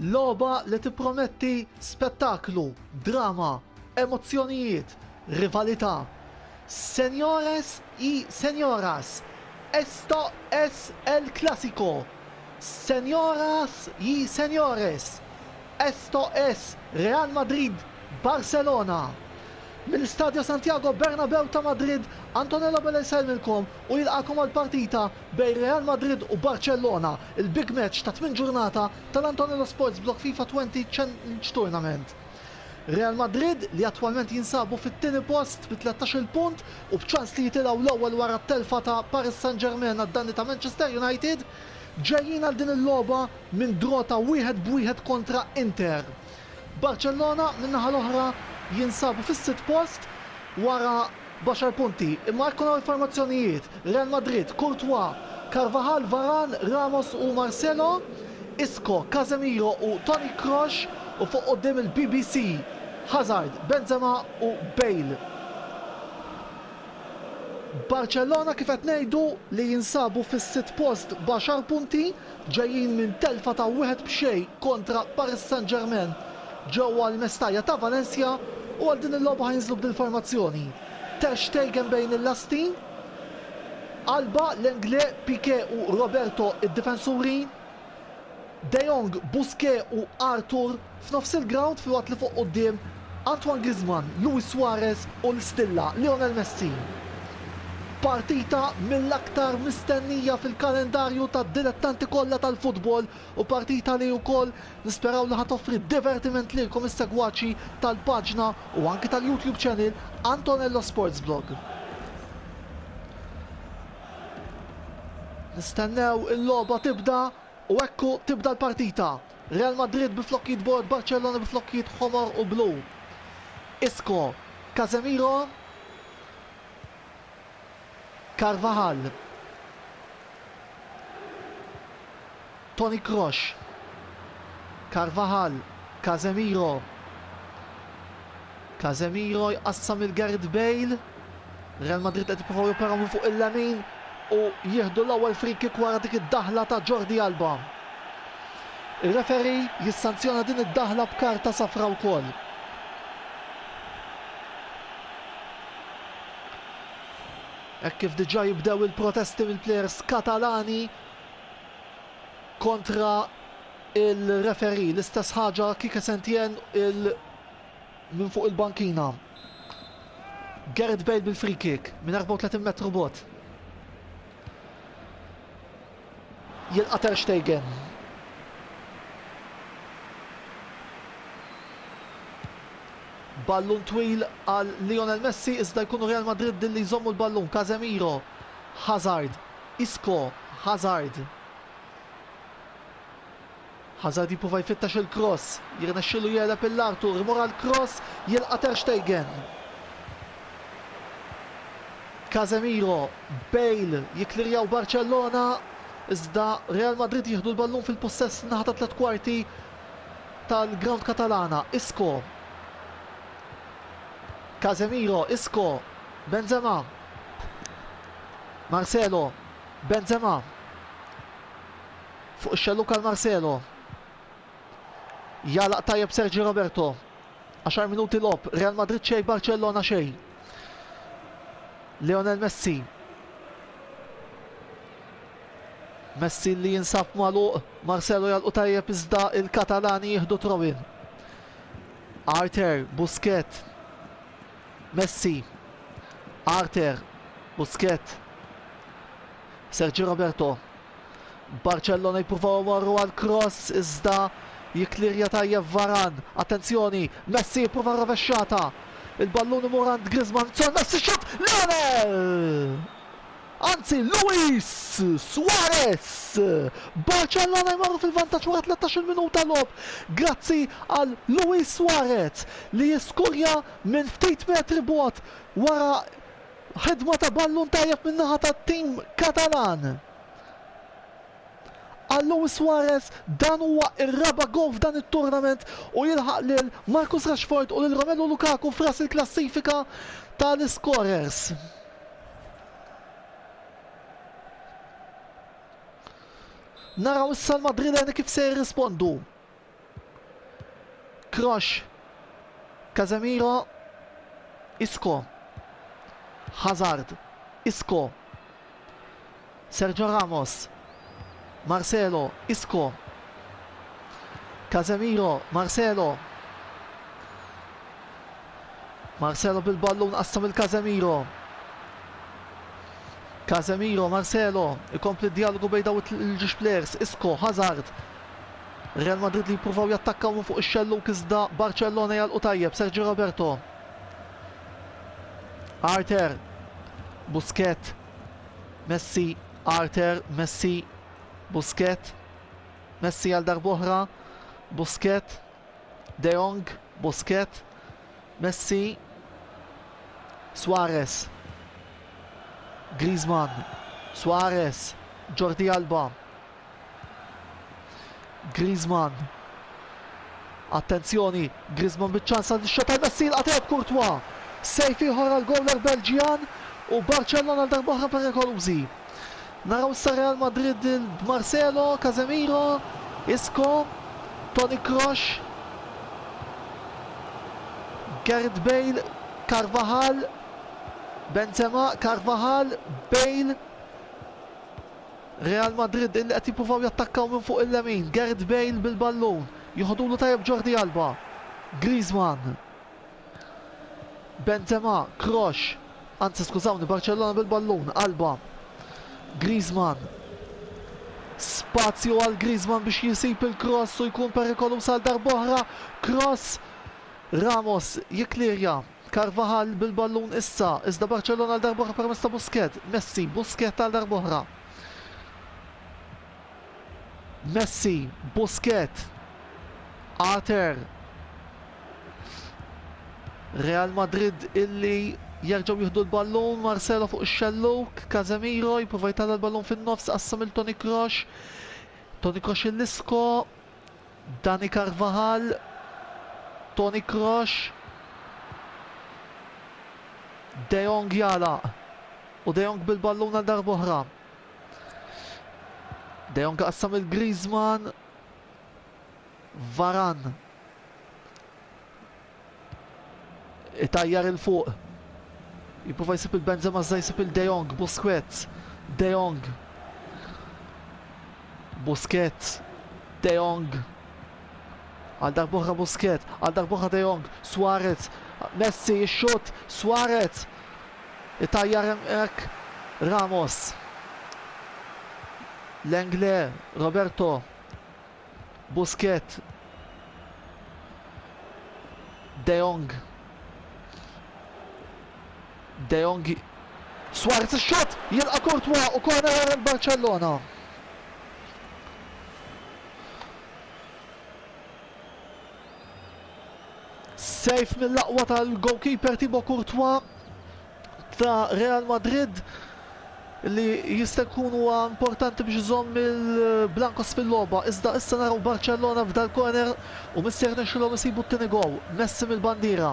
Logħba li tipprometti spettaklu, drama, emozzjonijiet, rivalità. Señores y señoras, esto es el clásico. Señoras y señores, esto es Real Madrid Barcelona. Mill-Stadio Santiago Bernabéu ta' Madrid, Antonello Bellejselmilkom u jilqakom għal-partita bejn Real Madrid u Barcellona, il-big match ta' 8 ġurnata tal-Antonello Sports Block FIFA 20 Challenge Tournament. Real Madrid li attwalment jinsabu fit-tieni post bi 13 punt u b'ċans li jitilgħu l-ewwel wara t-telfa ta' Paris Saint-Germain għad-danni ta' Manchester United, ġejjin għal din il-logħba minn drota 1-1 kontra Inter. Barcellona min-naħa l-oħra jinsabu fis-sitt post wara 10 punti. Imma jkunu informazzjonijiet: Real Madrid, Courtois, Carvajal, Varane, Ramos u Marcelo, Isco, Casemiro u Toni Kroos u fuq qudiem il-BBC Hazard, Benzema u Bale. Barcellona kif qed ngħidu li jinsabu fis-sitt post b'10 punti ġejjin minn telfa ta' 1-0 kontra Paris Saint-Germain ġewwa l-Mestalla ta' Valencia u għal din il-logħba ħajnżlu b'dinformazzjoni. Ter Stegen bejn il-lastin, Alba, Lengle, Piqué u Roberto id-difensuri, De Jong, Busquets u Arthur f'nofs il-ground filwaqt li fuq quddiem Antoine Griezmann, Luis Suarez u l-Stilla Lionel Messi. Partita mill-aktar mistennija fil-kalendarju tad-dilettanti kollha tal-futbol u partita li wkoll nisperaw li ħatoffri divertiment lilkom is-segwaċi tal-paġna u anke tal-YouTube channel Antonello Sports Blog. Nistennew il-logħba tibda u ekku tibda l-partita. Real Madrid bi flokkijiet bord, Barcellona bi flokkijiet ħomor u blu. Isco, Casemiro, Carvajal, Toni Kroos, Carvajal, Casemiro jqassam il-Gareth Bale. Real Madrid qed jippruvaw joperaw minn fuq il-lemin u jieħdu l-ewwel free kick wara dik id-daħla ta' Jordi Alba. Ir-referi jissanzjona din id-daħla b'karta safra wkoll. Hekk kif diġà jibdew il-protesti mill-plejers Katalani kontra il-referi. L-istess ħaġa Kike Sentien minn fuq il-bankina. Gareth Bale bil-free kick minn 34 metru bot. Jilqa' Ter Stegen. Ballun twil għal Lionel Messi, iżda jkunu Real Madrid dilli jżommu l-ballun. Casemiro, Hazard, Isco, Hazard jipruva jfittax il-cross, jirnexxielu jeleb il-Arthur, imur għall-cross, jilqa' Ter Stegen. Casemiro, Bale jiklirjaw Barcellona, iżda Real Madrid jieħdu l-ballun fil-possess naħa ta' 3 kwarti tal-ground Katalana. Isco, Casemiro, Isco, Benzema, Marcelo, Benzema fuq ix-xelluka l-Marcelo. Jalaq tajjeb Sergi Roberto. 10 minuti lob, Real Madrid xej, Barcellona xej. Lionel Messi. Messi li jinsab magħluq, Marcelo jalqu tajjeb iżda il-Katalani jieħdu throw-in. Arthur, Busquets, Messi, Arthur, Busquets, Sergi Roberto. Barcellona jippruvaw marru għal-cross iżda jiklirja tajjeb Varane. Attenzjoni, Messi jippruva rovesċata. Il-ballun imur għand Griezmann, Messi xut, Lionel! Anzi, Luis Suarez! Barcellona jmarru fil-vantaġġ wara 13 minuta lob grazzi għal Luis Suarez li jiskurja minn ftit metri bot wara ħidma ta' ballun tajjeb min-naħa tat-tim Katalan. Għal Luis Suarez dan huwa ir-raba' gol f'dan it-turnament u jilħaq lil Marcus Rashford u lil Romelu Lukaku f'ras il-klassifika tal-scorers. Naraw issa l-Madrileni kif se jirrispondu. Kroos, Casemiro, Isco, Hazard, Isco, Sergio Ramos, Marcelo, Isco, Casemiro, Marcelo bil-ballun qassam il-Casemiro. Casemiro, Marcelo, ikompli dialogu bejn daw il-ġiex players, Isco, Hazard. Real Madrid li jippruvaw jattakkaw minn fuq ix-xelluk iżda Barcellona jalqu tajjeb, Sergio Roberto. Arter, Busquets, Messi, Arter, Messi, Busquets, Messi għal darbohra, Busquets, De Jong, Busquets, Messi, Suarez, Griezmann, Suarez, Jordi Alba, Griezmann, attenzjoni, Griezmann bit-ċans għal xota Messi l-qatet Courtois, sejf ieħor għal goler Belġjan u Barcellona l-darbohra perikolużi. Naraw issa Real Madrid Marcelo, Casemiro, Isco, Toni Kroos, Gareth Bale, Carvajal, Benzema, Carvajal, Bale. Real Madrid illi qed jippruvaw jattakkaw minn fuq il-lemin. Gareth Bale bil-ballun. Jieħodulu tajjeb Jordi Alba. Griezmann. Benzema, Kroos. Anzi skużawni, Barcellona bil-ballun. Alba. Griezmann. Spazju għal Griezmann biex jisib il-cross u jkun perikolus għal darbohra. Cross. Ramos jiklirja. Carvajal bil-ballun issa. Iżda Barcellona għal darbohra permezz ta' Busquets. Messi, Busquets għal darbohra. Messi, Busquets, Arter. Real Madrid illi jerġgħu jieħdu l-ballun, Marcelo fuq ix-xelluk, Casemiro jipprova jtalla l-ballun fin-nofs qassam il-Toni Kroos. Toni Kroos il-Isco, Dani Carvajal, Toni Kroos, De Jong jala u De Jong bil-ballun għal darbohra. De Jong qassam il-Griezmann, Varane itajjar il-fuq, jipprova jsib il-Benzema iżda jsib il-De Jong, Busquets, De Jong, Busquets, De Jong, għal darbohra Busquets, għal darbohra De Jong, Suarez, Messi jixxut, Suarez itajjar hemmhekk Ramos. L'Anglais, Roberto, Busquets, De Jong, De Jong, Suarez il-xot, jilqa Courtois u corner Barcellona. Sejf mill-laqwa tal-goalkeeper Thibaut Courtois ta' Real Madrid li jista' jkun huwa importanti biex iżomm il-Blancos fil-logħba. Iżda issa naraw Barcellona f'dal corner u mister nexxilhom isibu t-tieni gowl. Messi mill-bandiera.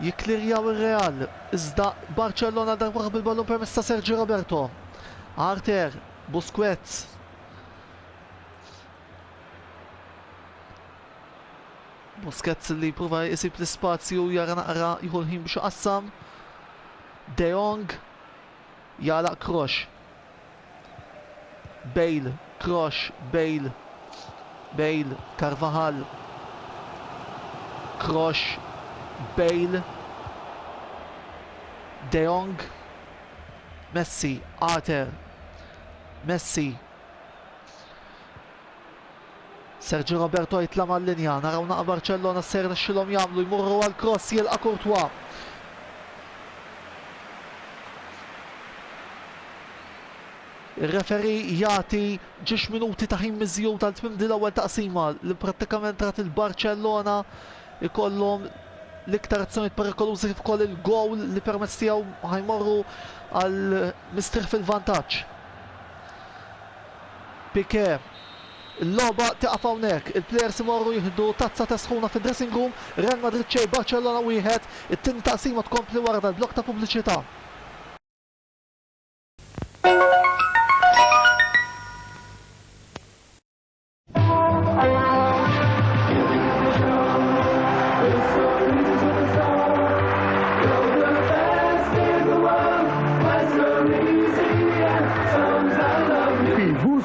Jiklirjaw ir-Real. Iżda Barcellona darba bil-ballun permezz ta' Sergio Roberto. Arter, Busquets. Busquets li jipprova jsib l-ispazju jara naqra jieħu l-ħin biex iqassam. De Jong, jalaq Kroos. Bale, Kroos, Bale, Bale, Carvajal, Kroos, Bale, De Jong, Messi, Arter, Messi, Sergio Roberto jitla mal-linja, naraw naqa Barcellona s-ser nexxilhom jagħmlu jmurru għal-cross jilqa' Courtois. Il-referi jagħti 10 minuti ta' ħin miżjud tal-tmiem din l-ewwel taqsima li prattikament rat il-Barcellona ikollhom l-iktar azzjonijiet perikolużi kif ukoll il-gowl li permezz tiegħu ħajmorru għal mistrieħ fil-vantaġġ. Piqué, il-logħba tieqaf hawnhekk, il-plejers imorru jieħdu tazza ta' sħuna fid-dressing room, Real Madrid xejn Barcellona wieħed, it-tieni taqsima tkompli wara dal-blokk ta' pubbliċità.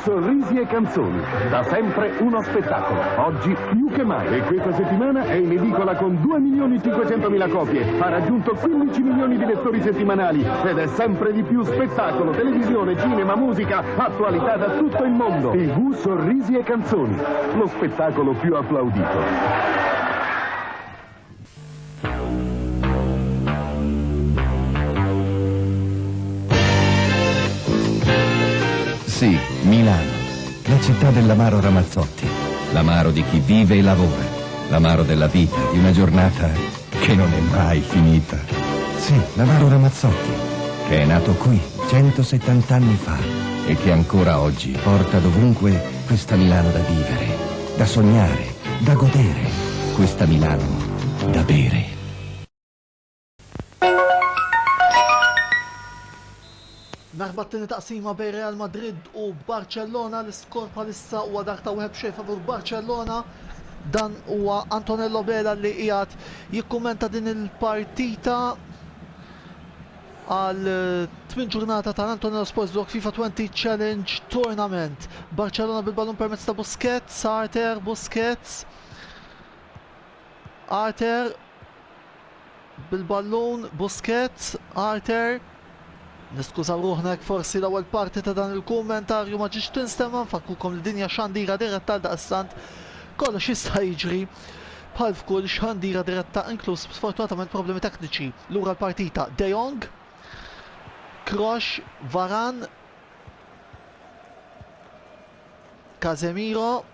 sorrisi e canzoni. Da sempre uno spettacolo. Oggi più che mai. E questa settimana è in edicola con 2.500.000 copie. Ha raggiunto 15 milioni di lettori settimanali. Ed è sempre di più spettacolo, televisione, cinema, musica, attualità da tutto il mondo. TV Sorrisi e Canzoni. Lo spettacolo più applaudito. Sì, Milano, la città dell'amaro Ramazzotti, l'amaro di chi vive e lavora, l'amaro della vita, di una giornata che non è mai finita. Sì, l'amaro Ramazzotti, che è nato qui 170 anni fa e che ancora oggi porta dovunque questa Milano da vivere, da sognare, da godere, questa Milano da bere. Narba t-tini taqsima bej Real Madrid u Barcellona, l-iskor bħalissa huwa dak ta' wieħed xejn favur Barcellona. Dan huwa Antonello Bela li qiegħed jikkumenta din il-partita għal 8 ġurnata tal-Antonello Sports Blog FIFA 20 Challenge Tournament. Barcellona bil-ballun permezz ta' Busquets, Arter, Busquets. Arter bil-ballun, Busquets, Arter. Niskużaw ruħnek forsi l-ewwel parti ta' dan il-kummentarju ma ġiex tinstema' nfakkurkom li dinja xandira diretta għal daqstant kollox jista' jiġri bħal f'kull xandira diretta inkluż sfortunatament problemi tekniċi. Lura l-partita De Jong, Kroos, Varane, Casemiro,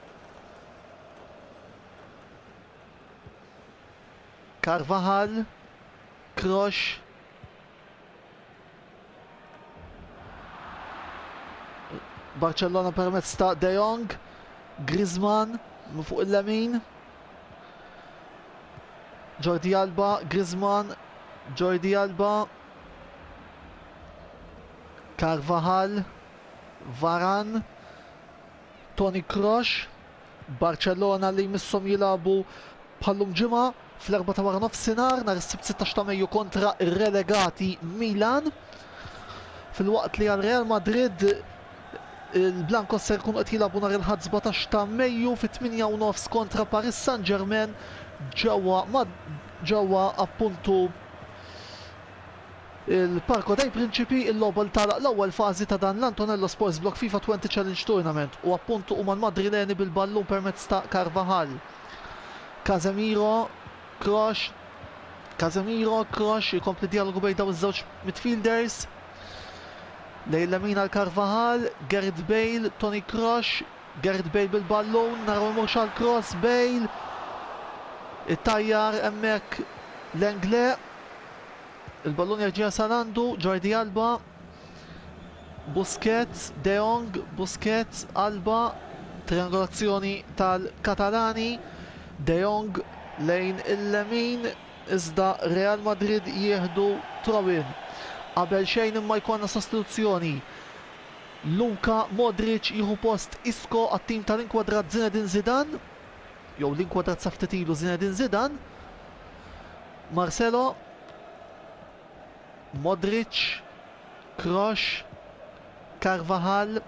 Carvajal, Kroos, Barcellona permezz ta' De Jong, Griezmann fuq il-lemin, Jordi Alba, Griezmann, Jordi Alba, Carvajal, Varane, Toni Kroos. Barcellona li jmissom jilabu bħallum ġimgħa fl-4 ta' wara nofsinhar nhar is-sibt 16 ta' Mejju kontra ir-relegati Milan. Fil-waqt li għal Real Madrid il-Blancos ser kun qed jilagħbu nhar il-ħadd 17 ta' Mejju fit-8:30 kontra Paris Saint-Germain ġewwa appuntu il-Parco dei Principi. Il-logħba talaq l-ewwel fażi ta' dan l-Antonello Sports Blog FIFA 20 Challenge Tournament u appuntu huma l-Madrileni bil-ballun permezz ta' Carvajal. Casemiro, Kroos, jkompli dialogu bejn dawn iż-żewġ midfielders. Lejn l-lemin għal Carvajal, Gareth Bale, Toni Kroos, Gareth Bale bil-ballun, naraw imurx għal Kroos, Bale, it-tajjar hemmhekk l-Engle, il-ballun jerġa' salandu, Jordi Alba, Busquets, De Jong, Busquets, Alba, triangolazzjoni tal-Katalani, De Jong lejn il-lemin, iżda Real Madrid jieħdu throw-in. Qabel xejn imma jkollna sostituzzjoni. Luka Modric jieħu post Isco għat-tim tal-inkwadrat Zinedine Zidane, jew l-inkwadrat sa ftit ilu Zinedine Zidane. Marcelo, Modric, Kroos, Carvajal,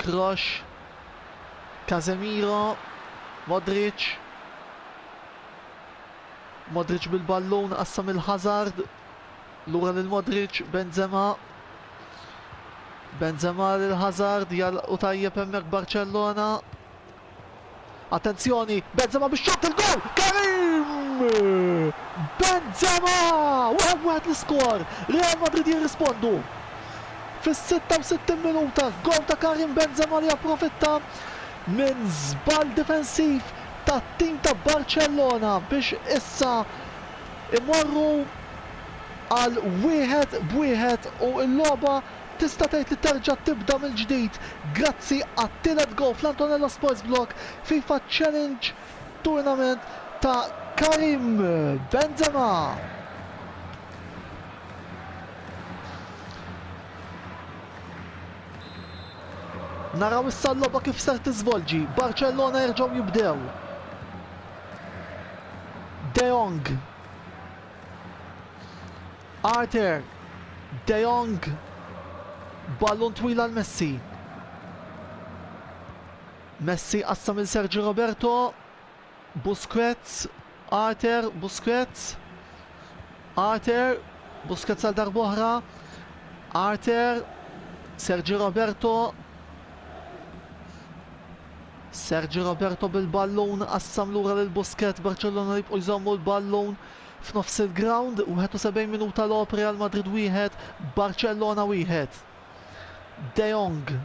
Kroos, Casemiro, Modric bil-ballun qassam il-Hazard, lura lil Modric, Benzema lil Hazard, jalqu tajjeb hemmhekk Barcellona. Attenzjoni, Benzema biex xott il-gol! Karim! Benzema! 1-1 l-iskor! Real Madrid jirrispondu. Fis-66 minuta, gol ta' Karim Benzema li approfitta minn żball difensiv tat-tim ta' Barcellona biex issa imorru għal 1-1 u l-logħba tista' tgħid li terġa' tibda mill-ġdid grazzi għat-tielet gol fl-Antonello Sports Blog FIFA Challenge Tournament ta' Karim Benzema. Naraw issa l-logħba kif ser tiżvolġi. Barcellona jerġgħu jibdew. De Jong, Arter, De Jong, ballun twil għal Messi. Messi qassam il Sergio Roberto. Busquets. Arter. Busquets. Arter. Busquets għal darbohra. Arter. Sergio Roberto. Sergio Roberto bil-ballon qassam lura lil Busquets. Barcellona jibqgħu jżommu l-ballon f'nofs il-ground. 71 minuta l-op, Real Madrid 1, Barcellona 1. De Jong.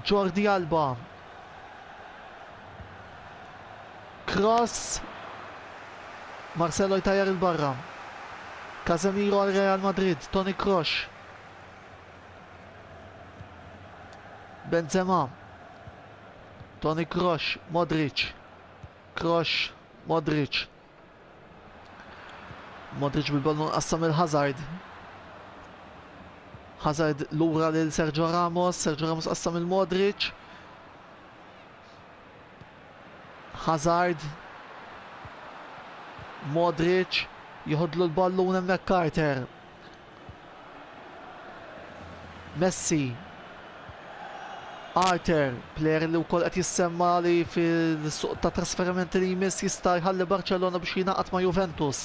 Jordi Alba. Cross. Marcelo jtajjar il-barra. Casemiro għal Real Madrid. Toni Kroos. Benzema. Toni Kroos. Modric. Kroos. Modric. Modric bil-ballon qassam il-Hazard. Hazard lura lil Sergio Ramos. Sergio Ramos qassam il-Modric. Hazard. Modric. Jħodlu l-ballun hemmhekk Carter. Messi. Arter, player li wkoll qed jissemma li fil-suq ta' trasferimenti li jmiss jista' jħalli Barcellona biex jingħaqad ma' Juventus.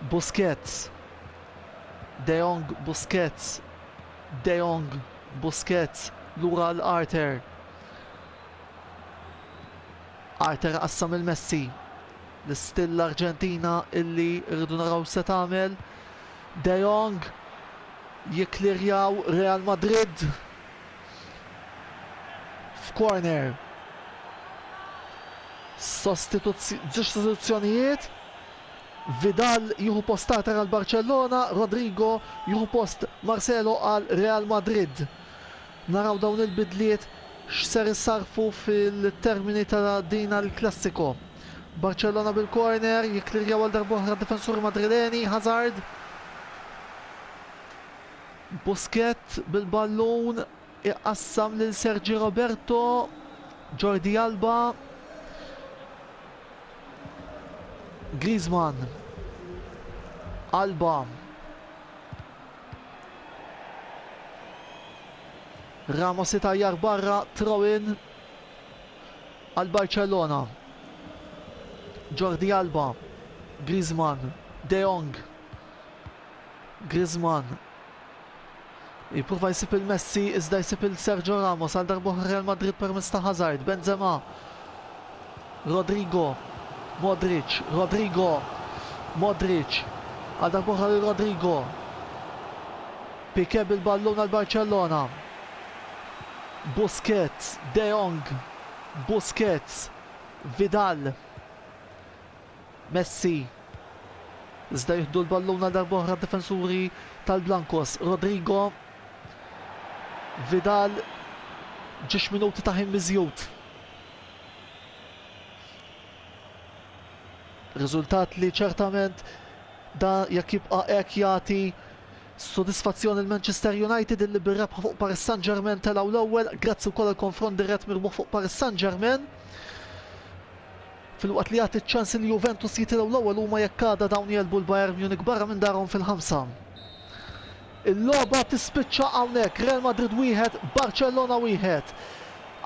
Busquets. De Jong, Busquets. De Jong, Busquets. Lura l-Arter. Arter qassam il-Messi. L-istill l-Arġentina illi rridu naraw se tagħmel. De Jong jiklirjaw Real Madrid f'corner. Sostituzzjonijiet. Vidal juhu post Arter għal Barcellona, Rodrigo juhu post Marcelo għal Real Madrid. Naraw dawn il-bidliet x'ser issarfu fil-termini ta' din l-klassiko. Barcellona bil-corner, jiklirjaw għal darbohra difensuri madrileni, Hazard. Busquets bil-ballon, iqassam lil Sergio Roberto, Jordi Alba. Griezmann. Alba. Ramos itajjar barra, throw-in għal Barcellona. Jordi Alba. Griezmann. De Jong. Griezmann. Jipruva jsib il-Messi, iżda jsib il-Sergio Ramos għal darbohra Real Madrid permezz ta' Hazard. Benzema. Rodrigo. Modric. Rodrigo. Modric. Għal darbohra Rodrigo. Piqué bil-ballon għal Barcellona. Busquets. De Jong. Busquets. Vidal. Messi. Iżda jihdu l-ballon għal darbohra difensuri tal-Blancos. Rodrigo. Vidal. ġiex minuti ta' ħin miżjud. Riżultat li ċertament da jekk jibqa' hekk jagħti sodisfazzjoni l-Manchester United illi birrebħa fuq Paris Saint-Germain telgħu l-ewwel grazzi wkoll il-konfront dirett mirbuħ fuq Paris Saint-Germain. Fil-waqt li jagħti ċ-ċans li Juventus jitilgħu l-ewwel huma jekk għadha dawn jelbu l-Bayern Munich barra minn darhom fil-5. Il-logħba tispiċċa hawnhekk Real Madrid 1, Barcellona 1.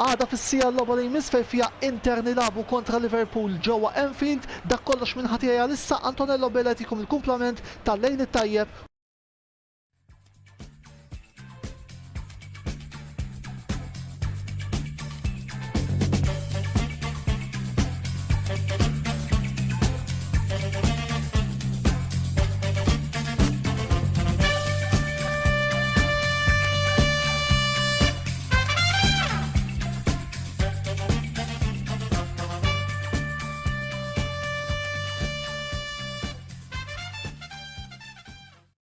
Għada fis-sija l-logħba li jmiss fejn fiha Inter nilabu kontra Liverpool ġewwa Anfield. Dak kollox minn ħatija issa Antonello Beletikum il-kumplament tal-lejn it-tajjeb.